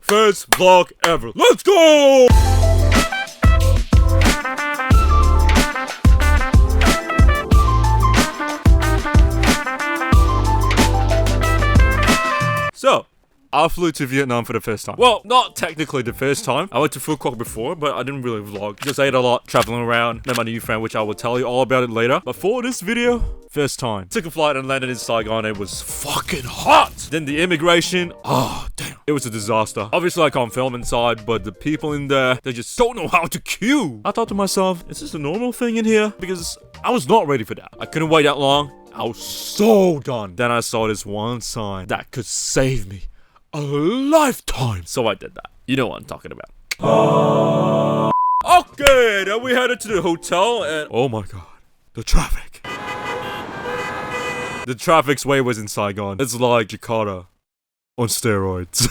first vlog ever. Let's go! So, I flew to Vietnam for the first time. Well, not technically the first time. I went to Phu Quoc before, but I didn't really vlog. Just ate a lot, traveling around, met my new friend, which I will tell you all about it later. But for this video, first time. Took a flight and landed in Saigon. It was fucking hot. Then the immigration, oh damn. It was a disaster. Obviously I can't film inside, but the people in there, they just don't know how to queue. I thought to myself, is this a normal thing in here? Because I was not ready for that. I couldn't wait that long. I was so done. Then I saw this one sign that could save me a lifetime. So I did that. You know what I'm talking about. Okay, then we headed to the hotel and oh my god, the traffic. The traffic's way was in Saigon. It's like Jakarta on steroids.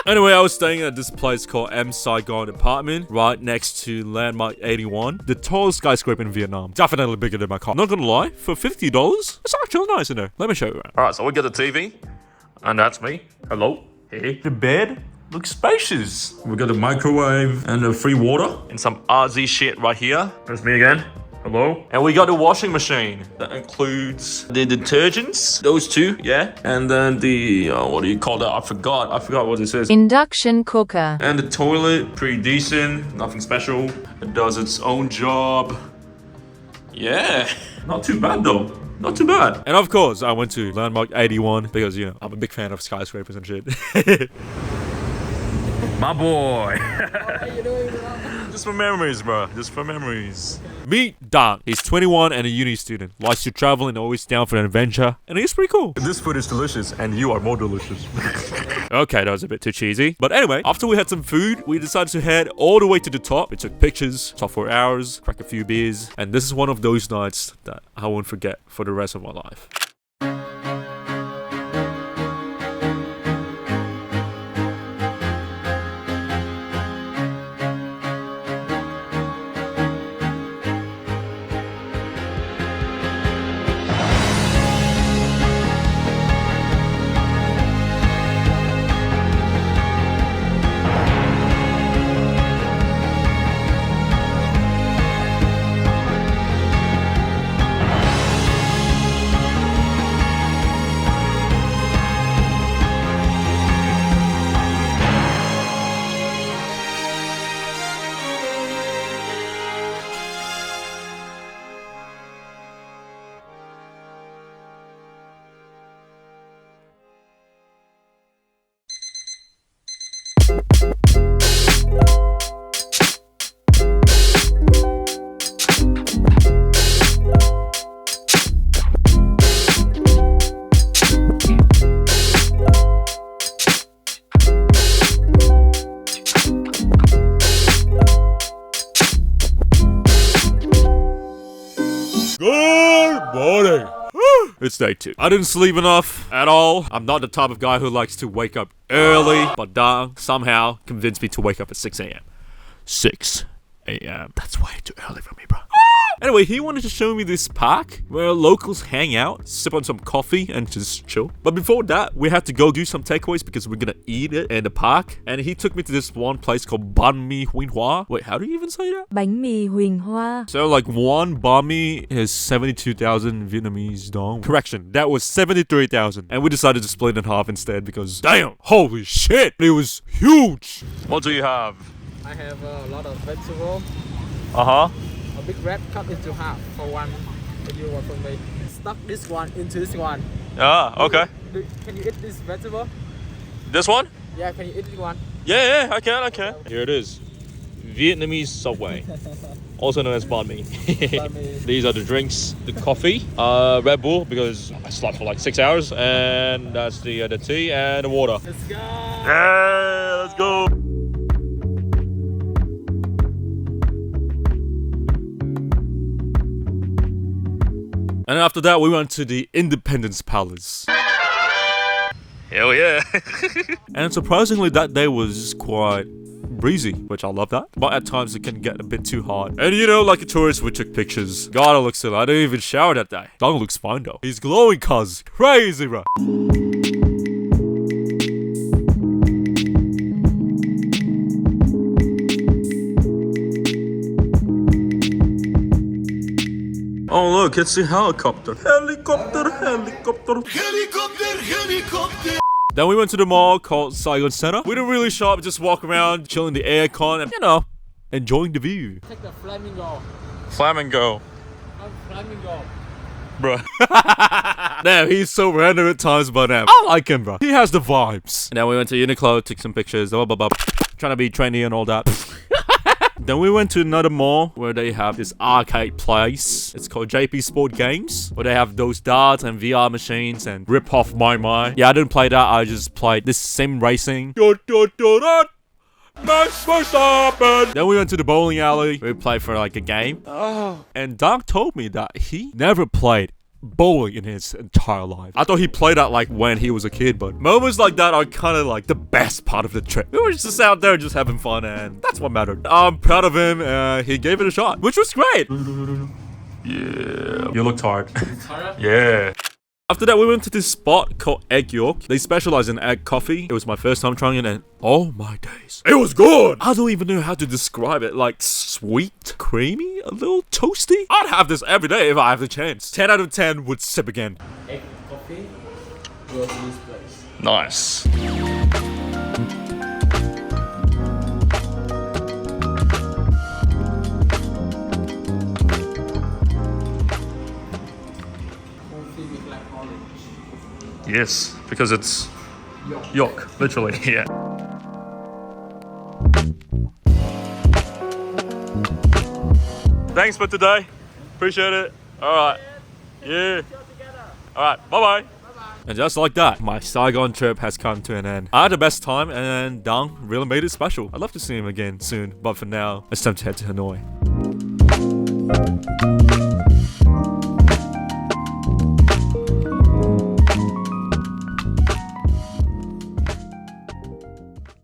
Anyway, I was staying at this place called M Saigon apartment right next to Landmark 81, the tallest skyscraper in Vietnam. Definitely bigger than my car. Not gonna lie, for $50, it's actually nice in there. Let me show you around. Alright, so we got the TV, and that's me. Hello. Hey. The bed looks spacious. We got a microwave and a free water. And some RZ shit right here. That's me again. Hello. And we got the washing machine. That includes the detergents. Those two, yeah. And then the, what do you call that? I forgot what this is. Induction cooker. And the toilet, pretty decent. Nothing special. It does its own job. Yeah. Not too bad though. Not too bad. And of course, I went to Landmark 81 because, you know, I'm a big fan of skyscrapers and shit. My boy. How are you doing, bro? Just for memories, bro. Just for memories. Meet Don. He's 21 and a uni student. Likes to travel and always down for an adventure. And he's pretty cool. This food is delicious and you are more delicious. Okay, that was a bit too cheesy. But anyway, after we had some food, we decided to head all the way to the top. We took pictures, talked for hours, cracked a few beers. And this is one of those nights that I won't forget for the rest of my life. Good morning. It's day 2. I didn't sleep enough at all. I'm not the type of guy who likes to wake up early, but Dong somehow convinced me to wake up at 6 a.m. 6 a.m. That's way too early for me, bro. Anyway, he wanted to show me this park where locals hang out, sip on some coffee, and just chill. But before that, we had to go do some takeaways because we're gonna eat it in the park. And he took me to this one place called Banh Mi Huỳnh Hoa. Wait, how do you even say that? Bánh mì Huỳnh Hoa. So like one banh mi is 72,000 Vietnamese dong. Correction, that was 73,000. And we decided to split it in half instead because, damn, holy shit, it was huge. What do you have? I have a lot of vegetable. Uh-huh. A big wrap cut into half for one. If you want from me. Stuck this one into this one. Ah, okay. Can you eat this vegetable? This one? Yeah, can you eat this one? Yeah, I can. Here it is. Vietnamese Subway. Also known as banh mi. These are the drinks. The coffee, Red Bull because I slept for like 6 hours, and that's the tea and the water. Let's go! Yeah, let's go! And after that, we went to the Independence Palace. Hell yeah! And surprisingly, that day was quite breezy, which I love that. But at times, it can get a bit too hot. And you know, like a tourist, we took pictures. God, I look silly. I didn't even shower that day. Dong looks fine though. He's glowing, cuz. Crazy, bro. look, it's a helicopter. Helicopter. Then we went to the mall called Saigon Center. We didn't really shop, just walk around, chilling the aircon, and enjoying the view. Take the flamingo. Flamingo. Flamingo. Bro. Damn, he's so random at times, but I like him, bro. He has the vibes. And then we went to Uniqlo, took some pictures, blah, blah, blah. Trying to be trendy and all that. Then we went to another mall where they have this arcade place. It's called JP Sport Games, where they have those darts and VR machines and rip off my mind. Yeah, I didn't play that. I just played this sim racing. Then we went to the bowling alley. We played for like a game. And Doc told me that he never played bowling in his entire life. I thought he played that like when he was a kid, but moments like that are kind of like the best part of the trip. We were just out there just having fun, and that's what mattered. I'm proud of him. He gave it a shot, which was great. Yeah. You look tired. Yeah. After that, we went to this spot called Egg Yolk. They specialize in egg coffee. It was my first time trying it, and oh my days, it was good! I don't even know how to describe it. Like, sweet, creamy, a little toasty. I'd have this every day if I have the chance. 10 out of 10 would sip again. Egg coffee. Go to this place. Nice. Coffee with like orange. Yes, because it's yolk, literally, yeah. Thanks for today. Appreciate it. Alright. Yeah. Alright, bye-bye. And just like that, my Saigon trip has come to an end. I had the best time, and Dang really made it special. I'd love to see him again soon, but for now, it's time to head to Hanoi.